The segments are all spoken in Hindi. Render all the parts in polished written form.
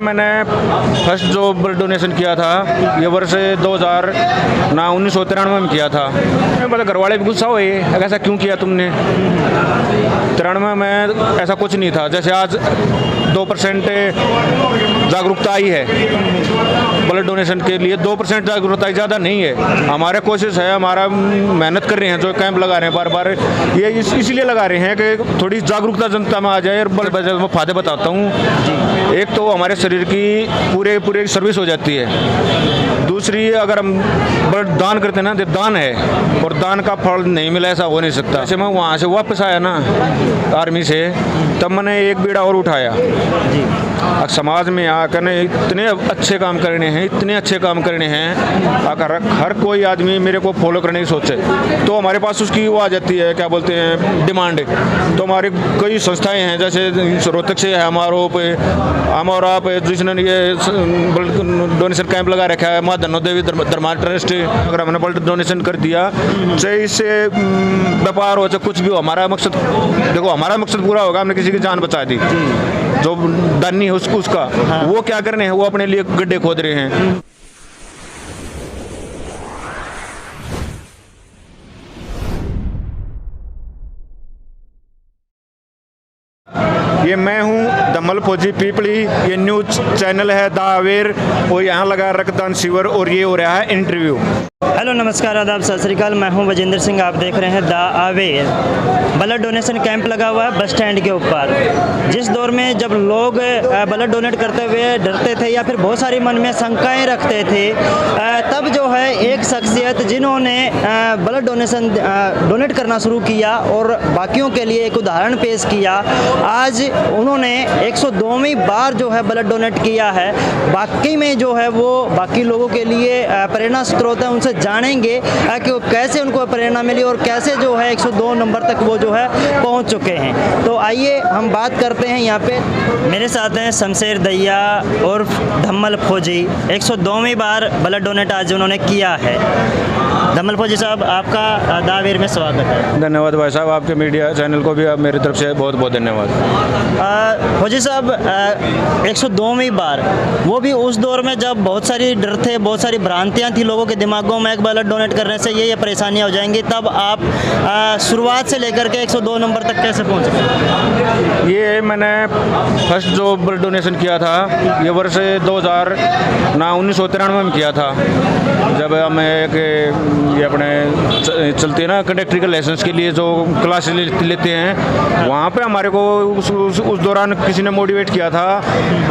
मैंने फर्स्ट जो ब्लड डोनेशन किया था ये वर्ष 1993 में किया था। मतलब घर वाले भी गुस्सा हुए, ऐसा क्यों किया तुमने। 93 में ऐसा कुछ नहीं था, जैसे आज 2% जागरूकता आई है ब्लड डोनेशन के लिए। 2% जागरूकता ज़्यादा नहीं है। हमारे कोशिश है, हमारा मेहनत कर रहे हैं, जो कैंप लगा रहे हैं बार बार, ये इसीलिए लगा रहे हैं कि थोड़ी जागरूकता जनता में आ जाए। और मैं फायदे बताता हूँ। एक तो हमारे शरीर की पूरे सर्विस हो जाती है। दूसरी, अगर हम ब्लड दान करते हैं ना, तो दान है और दान का फल नहीं मिला ऐसा हो नहीं सकता। जैसे मैं वहाँ से वापस आया ना आर्मी से, तब मैंने एक बीड़ा और उठाया जी। समाज में आकर इतने अच्छे काम करने हैं, इतने अच्छे काम करने हैं, अगर हर कोई आदमी मेरे को फॉलो करने की सोचे तो हमारे पास उसकी वो आ जाती है, क्या बोलते हैं, डिमांड। तो हमारी कई संस्थाएं हैं, जैसे रोहतक से है हमारा आप जिसने ये डोनेशन कैंप लगा रखा है, माँ धनो देवी धर्मा ट्रस्ट। अगर हमने ब्लड डोनेशन कर दिया, चाहे इससे व्यापार हो चाहे कुछ भी हो, हमारा मकसद देखो, हमारा मकसद पूरा होगा। हमने किसी की जान बचा दी, जो दानी है उसका हाँ। वो क्या कर रहे हैं, वो अपने लिए गड्ढे खोद रहे हैं। ये मैं हूँ धम्मल फौजी पीपली, ये न्यूज चैनल है द अवेयर, और यहाँ लगा रक्तदान शिविर और ये हो रहा है इंटरव्यू। हेलो नमस्कार आदाब सत श्री अकाल, मैं हूं वजिंदर सिंह। आप देख रहे हैं the aware. Blood donation camp लगा हुआ है बस स्टैंड के ऊपर। जिस दौर में जब लोग ब्लड डोनेट करते हुए डरते थे या फिर बहुत सारी मन में शंकाएं रखते थे, तब जो है एक शख्सियत जिन्होंने ब्लड डोनेट करना शुरू किया और बाकियों के लिए एक उदाहरण पेश किया, आज उन्होंने 102वीं बार जो है ब्लड डोनेट किया है। बाकी में जो है वो बाकी लोगों के लिए प्रेरणा स्रोत है। उनसे जानेंगे कि कैसे उनको प्रेरणा मिली और कैसे जो है 102 नंबर तक वो जो है पहुंच चुके हैं। तो आइए हम बात करते हैं। यहाँ पे मेरे साथ हैं शमशेर दैया और धम्मल फौजी। 102वीं बार ब्लड डोनेट आज उन्होंने किया है। धम्मल फौजी साहब, आपका द अवेयर में स्वागत है। धन्यवाद भाई साहब, आपके मीडिया चैनल को भी आप मेरी तरफ से बहुत बहुत धन्यवाद। फौजी साहब, 102वीं बार, वो भी उस दौर में जब बहुत सारी डर थे, बहुत सारी भ्रांतियाँ थी लोगों के दिमागों में, एक ब्लड डोनेट करने से ये परेशानियाँ हो जाएंगी, तब आप शुरुआत से लेकर के 102 नंबर तक कैसे पहुँचे? ये मैंने फर्स्ट जो ब्लड डोनेशन किया था ये वर्ष 1993 में किया था। जब हम ये अपने चलते हैं ना कंडक्टर के लाइसेंस के लिए जो क्लास लेते हैं, वहाँ पे हमारे को उस दौरान किसी ने मोटिवेट किया था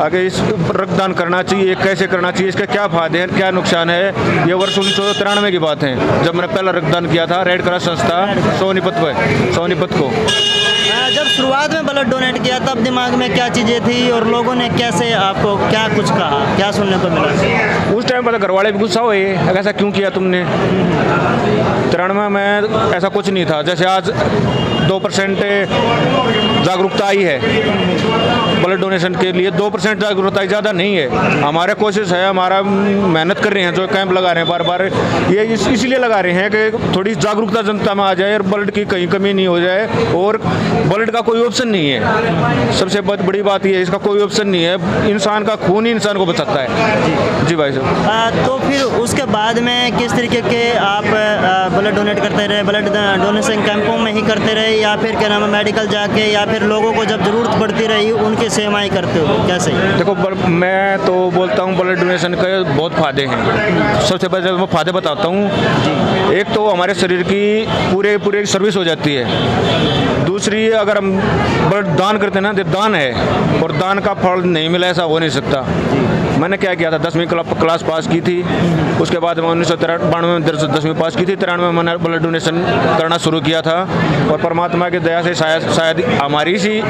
आगे इस रक्तदान करना चाहिए, कैसे करना चाहिए, इसके क्या फायदे हैं, क्या नुकसान है। ये वर्ष 1993 की बात है, जब मैंने पहला रक्तदान किया था रेड क्रॉस संस्था सोनीपत को। जब शुरुआत में ब्लड डोनेट किया तब दिमाग में क्या चीज़ें थी और लोगों ने कैसे आपको क्या कुछ कहा, क्या सुनने को मिला? उस टाइम पर घर वाले भी गुस्सा हुए, ऐसा क्यों किया तुमने। 93 में ऐसा कुछ नहीं था, जैसे आज 2% जागरूकता आई है ब्लड डोनेशन के लिए। 2% जागरूकता ज़्यादा नहीं है। हमारे कोशिश है, हमारा मेहनत कर रहे हैं, जो कैंप लगा रहे हैं बार बार, ये इसीलिए लगा रहे हैं कि थोड़ी जागरूकता जनता में आ जाए और ब्लड की कहीं कमी नहीं हो जाए। और ब्लड का कोई ऑप्शन नहीं है, सबसे बड़ी बात ये है, इसका कोई ऑप्शन नहीं है। इंसान का खून ही इंसान को बचाता है। जी भाई साहब। तो फिर उसके बाद में किस तरीके के आप ब्लड डोनेट करते रहे? ब्लड डोनेशन कैंपों में ही करते रहे या फिर क्या नाम है मेडिकल जाके, या फिर लोगों को जब ज़रूरत पड़ती रही उनकी सेवाएं करते हो, कैसे? देखो, मैं तो बोलता हूँ ब्लड डोनेशन के बहुत फ़ायदे हैं। सबसे पहले मैं फ़ायदे बताता हूँ। एक तो हमारे शरीर की पूरे सर्विस हो जाती है। दूसरी, अगर हम ब्लड दान करते हैं ना, तो दान है और दान का फल नहीं मिला ऐसा हो नहीं सकता। मैंने क्या किया था, 10वीं क्लास पास की थी, उसके बाद मैं 1992 में 10वीं पास की थी। 93 में मैंने ब्लड डोनेशन करना शुरू किया था और परमात्मा की दया से शायद हमारी इसी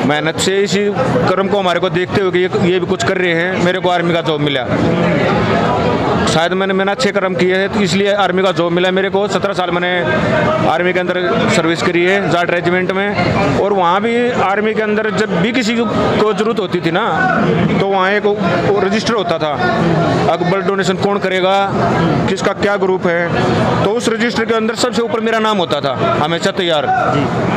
मेहनत से, इसी कर्म को हमारे को देखते हुए कि ये भी कुछ कर रहे हैं, मेरे को आर्मी का जॉब मिला। शायद मैंने अच्छे कर्म किए हैं, तो इसलिए आर्मी का जॉब मिला मेरे को। 17 साल मैंने आर्मी के अंदर सर्विस करी है जाट रेजिमेंट में। और वहाँ भी आर्मी के अंदर जब भी किसी को ज़रूरत होती थी ना, तो वहाँ एक रजिस्टर होता था, अब ब्लड डोनेशन कौन करेगा, किसका क्या ग्रुप है, तो उस रजिस्टर के अंदर सबसे ऊपर मेरा नाम होता था, हमेशा तैयार।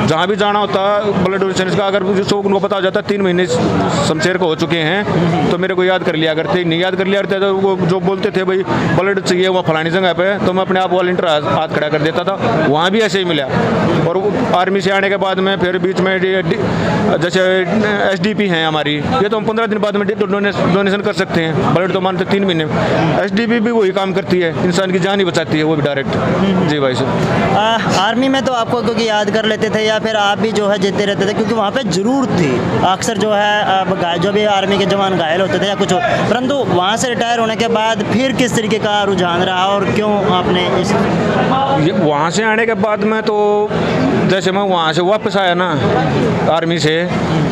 जहाँ भी जाना होता ब्लड डोनेशन का, अगर जिसको उनको पता हो जाता 3 महीने शमशेर को हो चुके हैं, तो मेरे को याद कर लिया करते। नहीं याद कर लिया करते तो वो जो बोलते थे भाई ब्लड चाहिए वहाँ फलानी जगह पे, तो मैं अपने आप वॉलंटियर हाथ खड़ा कर देता था। वहाँ भी ऐसे ही मिला। और आर्मी से आने के बाद में फिर बीच में जैसे SDP हैं हमारी, ये तो हम 15 दिन बाद में डोनेशन कर सकते हैं, ब्लड तो मानते 3 महीने। SDP भी वही काम करती है, इंसान की जान ही बचाती है वो भी डायरेक्ट। जी भाई साहब। आर्मी में तो आपको क्योंकि याद कर लेते थे, या फिर आप भी जो है जीते रहते थे, क्योंकि वहाँ पे जरूरत थी अक्सर जो है जो भी आर्मी के जवान घायल होते थे या कुछ हो, परंतु वहाँ से रिटायर होने के बाद फिर किस तरीके का रुझान रहा और क्यों आपने इस वहाँ से आने के बाद में, तो जैसे मैं वहाँ से वापस आया ना आर्मी से,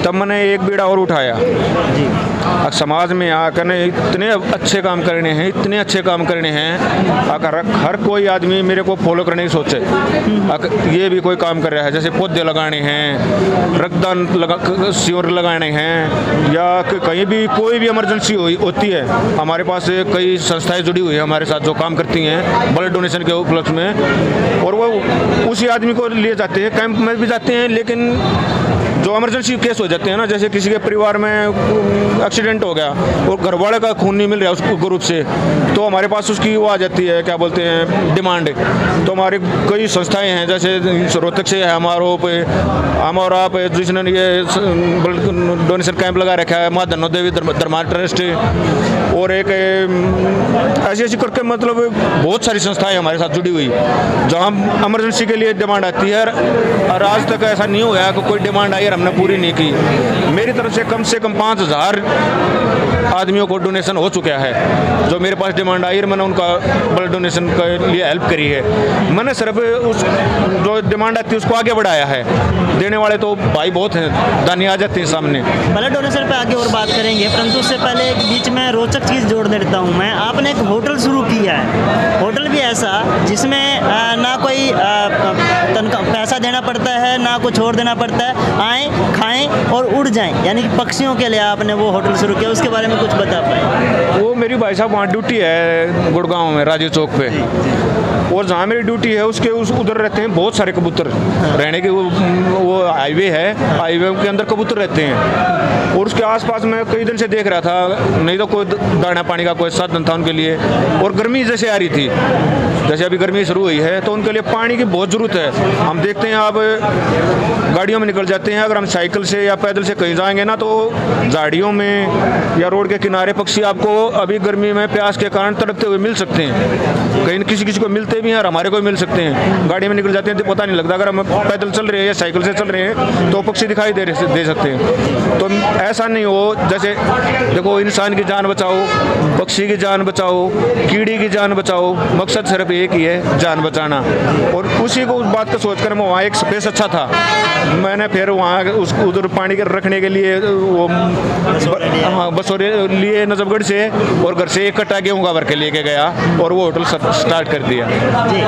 तब मैंने एक बीड़ा और उठाया जी। अब समाज में आकर ने इतने अच्छे काम करने हैं, इतने अच्छे काम करने हैं, अगर हर कोई आदमी मेरे को फॉलो करने की सोचे। ये भी कोई काम कर रहा है, जैसे पौधे लगाने हैं, रक्तदान शिविर लगाने हैं, या कहीं भी कोई भी इमरजेंसी होती है, हमारे पास कई संस्थाएं जुड़ी हुई है हमारे साथ जो काम करती हैं ब्लड डोनेशन के उपलक्ष्य में। और वो उसी आदमी को लिए जाते हैं, कैंप में भी जाते हैं, लेकिन जो इमरजेंसी केस हो जाते हैं ना, जैसे किसी के परिवार में एक्सीडेंट हो गया और घर वाले का खून नहीं मिल रहा उसको ग्रुप से, तो हमारे पास उसकी वो आ जाती है, क्या बोलते हैं, डिमांड। तो हमारी कई संस्थाएं हैं, जैसे रोहतक से है हमारा पे जिसने ये डोनेशन कैंप लगा रखा है, माँ धनो देवी धर्मा ट्रस्ट, और एक ऐसी करके मतलब बहुत सारी संस्थाएं हमारे साथ जुड़ी हुई, जहाँ इमरजेंसी के लिए डिमांड आती है। और आज तक ऐसा नहीं हुआ कि कोई डिमांड आई और हमने पूरी नहीं की। मेरी तरफ से कम 5000 आदमियों को डोनेशन हो चुका है, जो मेरे पास डिमांड आई और मैंने उनका ब्लड डोनेशन के लिए हेल्प करी है। मैंने सिर्फ उस जो डिमांड आती है उसको आगे बढ़ाया है। देने वाले तो भाई बहुत हैं, दानी आ जाते हैं सामने। ब्लड डोनेशन पे आगे और बात करेंगे, परंतु उससे पहले एक बीच में रोचक चीज़ जोड़ देता हूँ मैं। आपने एक होटल शुरू किया है, होटल भी ऐसा जिसमें ना कोई पैसा देना पड़ता है, ना कुछ और देना पड़ता है, आएँ खाएँ और उड़ जाएँ, यानी कि पक्षियों के लिए आपने वो होटल शुरू किया, उसके बारे में कुछ बता पाएँ? वो मेरी भाई साहब वहाँ ड्यूटी है गुड़गांव में राजीव चौक पे, और जहाँ मेरी ड्यूटी है उसके उधर रहते हैं बहुत सारे कबूतर। रहने के वो हाईवे है, हाईवे के अंदर कबूतर रहते हैं, और उसके आसपास मैं कई दिन से देख रहा था, नहीं तो कोई दाना पानी का कोई साधन था उनके लिए। और गर्मी जैसे आ रही थी, जैसे अभी गर्मी शुरू हुई है, तो उनके लिए पानी की बहुत ज़रूरत है। हम देखते हैं आप गाड़ियों में निकल जाते हैं, अगर हम साइकिल से या पैदल से कहीं जाएंगे ना, तो झाड़ियों में या रोड के किनारे पक्षी आपको अभी गर्मी में प्यास के कारण तड़पते हुए मिल सकते हैं। कहीं किसी को मिलते भी हैं और हमारे को मिल सकते हैं। गाड़ी में निकल जाते हैं तो पता नहीं लगता, अगर हम पैदल चल रहे हैं या साइकिल से चल रहे हैं तो पक्षी दिखाई दे सकते हैं। तो ऐसा नहीं हो, जैसे देखो इंसान की जान बचाओ, पक्षी की जान बचाओ, कीड़ी की जान बचाओ, मकसद सिर्फ एक ही है, जान बचाना। और उसी को उस बात को सोचकर मैं वहाँ एक स्पेस अच्छा था, मैंने फिर वहाँ उधर पानी के रखने के लिए वो बसोरे लिए नजफगढ़ से, और घर से एक कट्टा गेहूँ का भर के लेके गया और वो होटल स्टार्ट कर दिया। जी,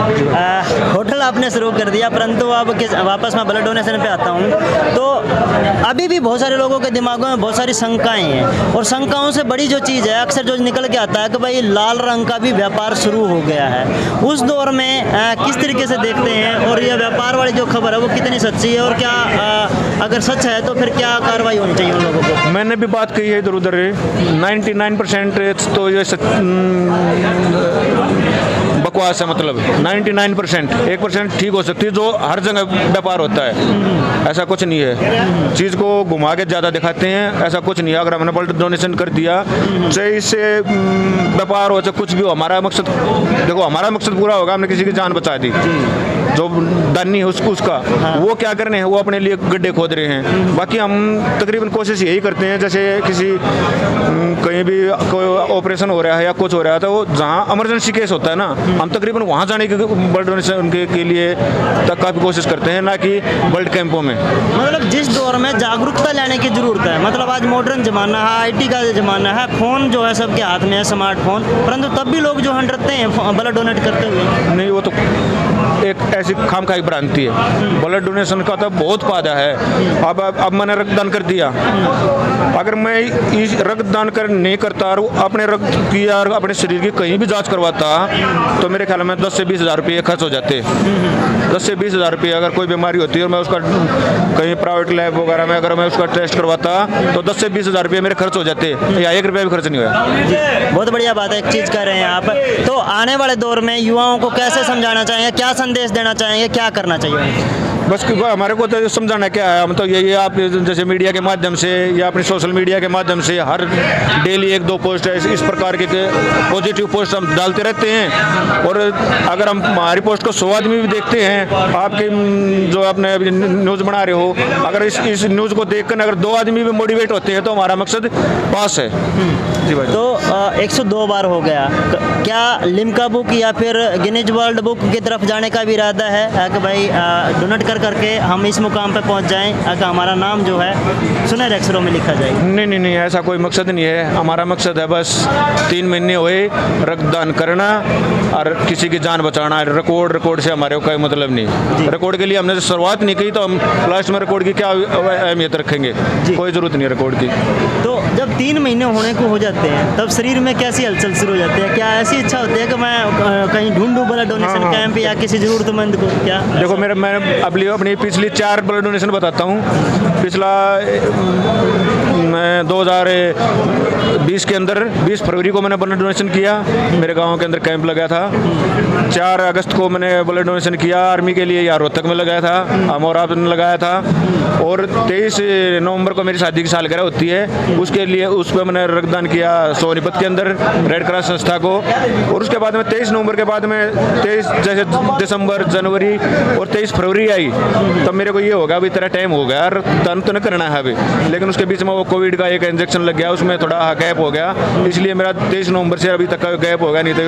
होटल आपने शुरू कर दिया, परंतु अब वापस मैं ब्लड डोनेशन पे आता हूँ, तो अभी भी बहुत सारे लोगों के दिमागों में बहुत सारी शंकाएं हैं, और शंकाओं से बड़ी जो चीज़ है अक्सर जो निकल के आता है कि भाई लाल रंग का भी व्यापार शुरू हो गया है। उस दौर में किस तरीके से देखते हैं, और यह व्यापार वाली जो खबर है वो कितनी सच्ची है, और क्या अगर सच है तो फिर क्या कार्रवाई होनी चाहिए उन लोगों को? मैंने भी बात कही है इधर उधर, 99% तो ये बकवास है, मतलब 99%, 1% ठीक हो सकती है, जो हर जगह व्यापार होता है। ऐसा कुछ नहीं है, चीज़ को घुमा के ज़्यादा दिखाते हैं, ऐसा कुछ नहीं है। अगर हमने ब्लड डोनेशन कर दिया, चाहे इससे व्यापार हो चाहे कुछ भी हो, हमारा मकसद देखो, हमारा मकसद पूरा होगा, हमने किसी की जान बचा दी। जो दानी है उसका वो क्या कर रहे हैं, वो अपने लिए गड्ढे खोद रहे हैं। बाकी हम तकरीबन कोशिश यही करते हैं, जैसे कहीं कहीं भी कोई ऑपरेशन हो रहा है या कुछ हो रहा है तो वो जहाँ इमरजेंसी केस होता है ना, हम तकरीबन वहाँ जाने के ब्लड डोनेशन के लिए तक काफ़ी कोशिश करते हैं, ना कि ब्लड कैंपों में। मतलब जिस दौर में जागरूकता लाने की जरूरत है, मतलब आज मॉडर्न जमाना है, आईटी का ज़माना है, फ़ोन जो है सबके हाथ में है, स्मार्टफोन, परंतु तब भी लोग जो है डरते हैं ब्लड डोनेट करते हुए। नहीं, वो तो एक ऐसी खामखाई भ्रांति है। ब्लड डोनेशन का तो बहुत फायदा है। अब मैंने रक्तदान कर दिया, अगर मैं इस रक्तदान कर नहीं करता और अपने रक्त की या अपने शरीर की कहीं भी जांच करवाता तो मेरे ख्याल में 10 से 20 हज़ार रुपये खर्च हो जाते। 10 से 20 हज़ार रुपये अगर कोई बीमारी होती है और मैं उसका कहीं प्राइवेट लैब वगैरह में अगर मैं उसका टेस्ट करवाता तो 10 से 20 हज़ार रुपये मेरे खर्च हो जाते, या 1 रुपया भी खर्च नहीं हुआ। बहुत बढ़िया बात है, एक चीज़ कर रहे हैं आप। तो आने वाले दौर में युवाओं को कैसे समझाना चाहेंगे, क्या संदेश देना चाहेंगे, क्या करना चाहिए? बस हमारे को तो समझाना क्या है, हम तो यही आप जैसे मीडिया के माध्यम से या अपने सोशल मीडिया के माध्यम से हर डेली 1-2 पोस्ट इस प्रकार के पॉजिटिव पोस्ट हम डालते रहते हैं। और अगर हम हमारी पोस्ट को 100 आदमी भी देखते हैं, आपके जो आपने न्यूज़ बना रहे हो, अगर इस न्यूज़ को देखकर अगर 2 आदमी भी मोटिवेट होते हैं तो हमारा मकसद पास है। जी भाई। तो 102 बार हो गया, क्या लिम्का बुक या फिर गिनीज वर्ल्ड बुक की तरफ जाने का भी इरादा है कि भाई डोनेट करके हम इस मुकाम पे पहुंच जाएं, अगर हमारा नाम जो है सुनहरे अक्षरों में लिखा जाए? नहीं, ऐसा कोई मकसद नहीं है। हमारा मकसद है बस 3 महीने हुए रक्तदान करना और किसी की जान बचाना। रिकॉर्ड से हमारे को कोई मतलब नहीं। रिकॉर्ड के लिए हमने शुरुआत नहीं की तो हम लास्ट में रिकॉर्ड की क्या अहमियत रखेंगे? कोई ज़रूरत नहीं है रिकॉर्ड की। तो जब 3 महीने होने को हो जाते हैं तब शरीर में कैसी हलचल शुरू हो जाती है? क्या ऐसी इच्छा होती है कि मैं कहीं ढूंढूं ब्लड डोनेशन कैंप या किसी ज़रूरतमंद को? क्या देखो, मैं अपनी पिछली 4 ब्लड डोनेशन बताता हूँ। पिछला मैं 2020 के अंदर 20 फरवरी को मैंने ब्लड डोनेशन किया, मेरे गांव के अंदर कैंप लगा था। 4 अगस्त को मैंने ब्लड डोनेशन किया आर्मी के लिए, यहाँ रोहतक में लगाया था, अमौरा में लगाया था। और 23 नवंबर को मेरी शादी की सालगिरह होती है, उसके लिए उस पर मैंने रक्तदान किया सोनीपत के अंदर रेड क्रॉस संस्था को। और उसके बाद में 23 नवंबर के बाद में 23 जैसे दिसंबर, जनवरी और 23 फरवरी आई, तब मेरे को ये होगा अभी तेरा टाइम हो गया, दान तो नहीं करना है अभी। लेकिन उसके बीच में वो कोविड का एक इंजेक्शन लग गया, उसमें थोड़ा गैप हो गया, इसलिए मेरा 23 नवंबर से अभी तक का गैप हो गया। नहीं तो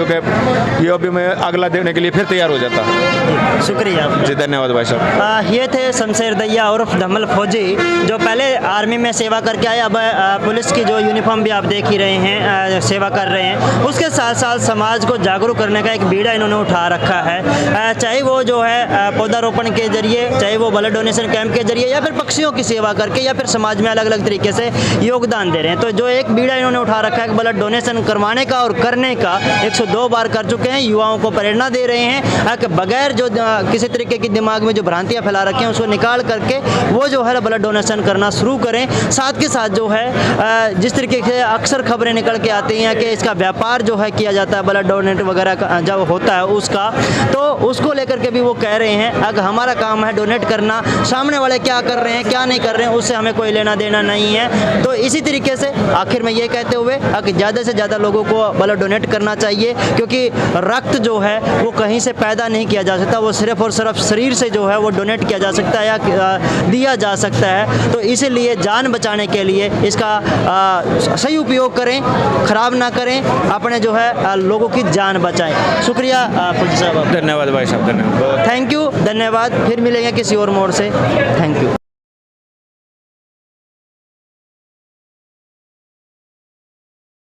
ये अभी मैं अगला देने के लिए फिर तैयार हो जाता। शुक्रिया जी, धन्यवाद भाई साहब। ये थे शमशेर दैया उर्फ धमल फौजी, जो पहले आर्मी में सेवा करके आए, अब पुलिस की जो यूनिफॉर्म भी आप देख ही रहे हैं, सेवा कर रहे हैं। उसके साथ साथ समाज को जागरूक करने का एक बीड़ा इन्होंने उठा रखा है, चाहे वो जो है पौधारोपण के जरिए, चाहे वो ब्लड डोनेशन कैंप के जरिए, या फिर पक्षियों की सेवा करके, या फिर समाज में अलग अलग तरीके से योगदान दे रहे हैं। तो जो एक बीड़ा इन्होंने उठा रखा है ब्लड डोनेशन करवाने का और करने का, 102 बार कर चुके हैं, युवाओं को प्रेरणा दे रहे हैं कि बगैर जो किसी तरीके की दिमाग में जो भ्रांतियाँ फैला रखी हैं उसको निकाल करके वो जो है ब्लड डोनेशन करना शुरू करें। साथ के साथ जो है जिस तरीके से अक्सर खबरें निकल के आती हैं कि इसका व्यापार जो है किया जाता है ब्लड डोनेट वगैरह का जब होता है उसका, तो उसको लेकर के भी वो कह रहे हैं अगर हमारा काम है डोनेट करना, सामने वाले क्या कर रहे हैं क्या नहीं कर रहे हैं उससे हमें कोई लेना देना नहीं है। तो इसी तरीके से आखिर में ये कहते हुए कि ज़्यादा से ज़्यादा लोगों को ब्लड डोनेट करना चाहिए, क्योंकि रक्त जो है वो कहीं से पैदा नहीं किया जा सकता, वो सिर्फ और सिर्फ शरीर से जो है वो डोनेट किया जा सकता है या दिया जा सकता है। तो इसीलिए जान बचाने के लिए इसका सही उपयोग करें, ख़राब ना करें, अपने जो है लोगों की जान बचाएं। शुक्रिया फौजी साहब। धन्यवाद भाई साहब, धन्यवाद, थैंक यू, धन्यवाद। फिर मिलेंगे किसी और मोड़ से। Thank you.